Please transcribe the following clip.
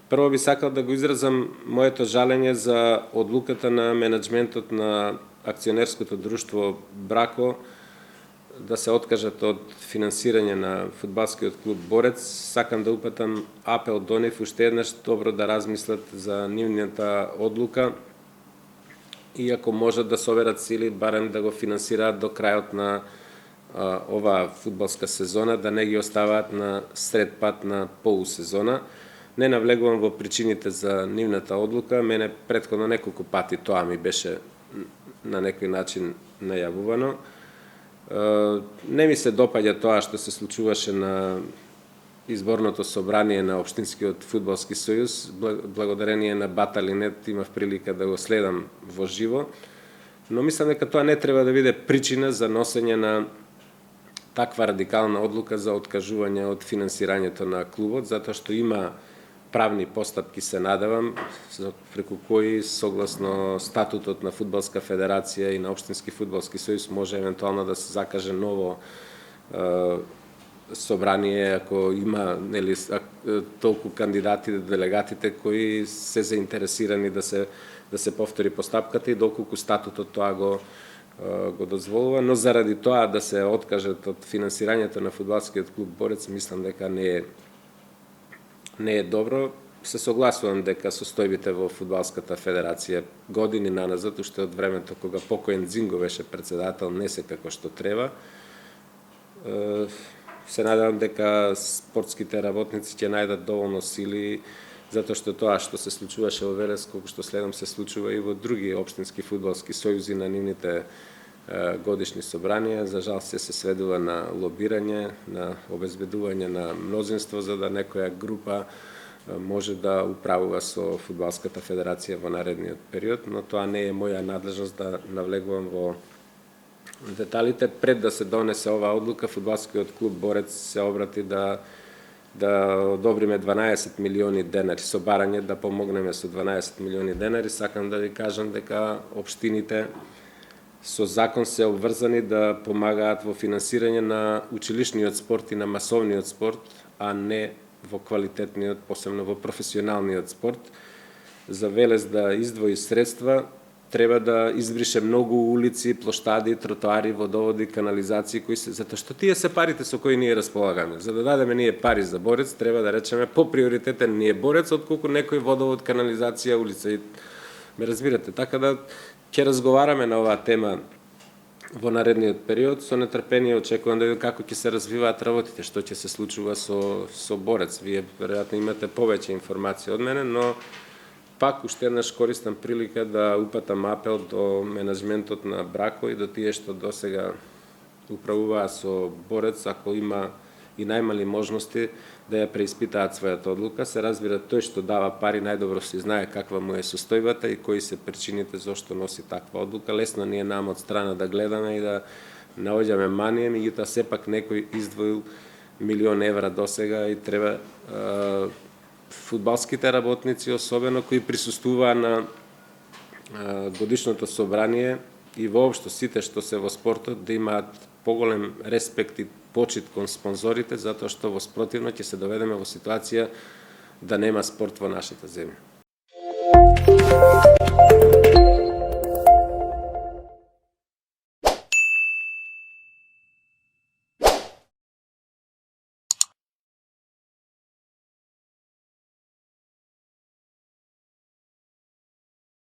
Прво би сакал да го изразам моето жалење за одлуката на менеджментот на акционерското друштво Брако да се откажат од финансирање на фудбалскиот клуб Борец. Сакам да упатам апел до нив уште еднаш добро да размислат за нивната одлука и ако можат да соберат сили, барем да го финансираат до крајот на оваа фудбалска сезона, да не ги оставаат на сред пат на полусезона. Не навлегувам во причините за нивната одлука, мене претходно неколку пати тоа ми беше на некој начин најавувано. Не ми се допаѓа тоа што се случуваше на изборното собрание на Општинскиот фудбалски сојуз. Благодарение на Баталинет имав прилика да го следам во живо, но мислам дека тоа не треба да биде причина за носење на таква радикална одлука за откажување од финансирањето на клубот, затоа што има правни постапки, се надевам, преку кои, согласно статутот на Фудбалска федерација и на Општински фудбалски сојуз, може евентуално да се закаже ново собрание, ако има толку кандидати, делегатите кои се заинтересирани да се повтори постапката и доколку статутот тоа го дозволува, но заради тоа да се откажат од финансирањето на фудбалскиот клуб Борец, мислам дека не е добро. Се согласувам дека состојбите во Фудбалската федерација години наназад, уште од времето кога покоен Дзинго беше председател, не се како што треба. Се надевам дека спортските работници ќе најдат доволно сили, затоа што тоа што се случуваше во Велес, колку што следам се случува и во други општински фудбалски сојузи на нивните годишни собранија. За жал се сведува на лобирање, на обезбедување на мнозинство за да некоја група може да управува со Фудбалската федерација во наредниот период, но тоа не е моја надлежност да навлегувам во деталите. Пред да се донесе оваа одлука, Фудбалскиот клуб Борец се обрати да одобриме 12 милиони денари, со барање да помогнеме со 12 милиони денари. Сакам да ви кажам дека општините со закон се обврзани да помагаат во финансирање на училишниот спорт и на масовниот спорт, а не во квалитетниот, посебно во професионалниот спорт. За Велес да издвои средства, треба да избрише многу улици, плоштади, тротоари, водоводи, канализации, затоа што тие се парите со кои ние располагаме. За да дадеме ние пари за Борец, треба да речеме по-приоритетен ни е Борец, отколку некој водовод, канализација, улица. Ме разбирате, така да ќе разговараме на оваа тема во наредниот период. Со нетрпение очекувам да видам како ќе се развиваат работите, што ќе се случува со Борец. Вие веројатно имате повеќе информации од мене, но пак уште еднаш користам прилика да упатам апел до менеджментот на Брако и до тие што досега управуваа со Борец, ако има и најмали можности да ја преиспитаат својата одлука. Се разбира, тој што дава пари најдобро си знае каква му е состојбата и кои се причините зошто носи таква одлука. Лесно ни е нам од страна да гледаме и да наоѓаме манија, меѓутоа сепак некој издвоил €1.000.000 досега и треба фудбалските работници, особено кои присуствуваа на годишното собрание и воопшто сите што се во спортот, да имаат поголем респект и почит кон спонзорите, затоа што во спротивно ќе се доведеме во ситуација да нема спорт во нашата земја.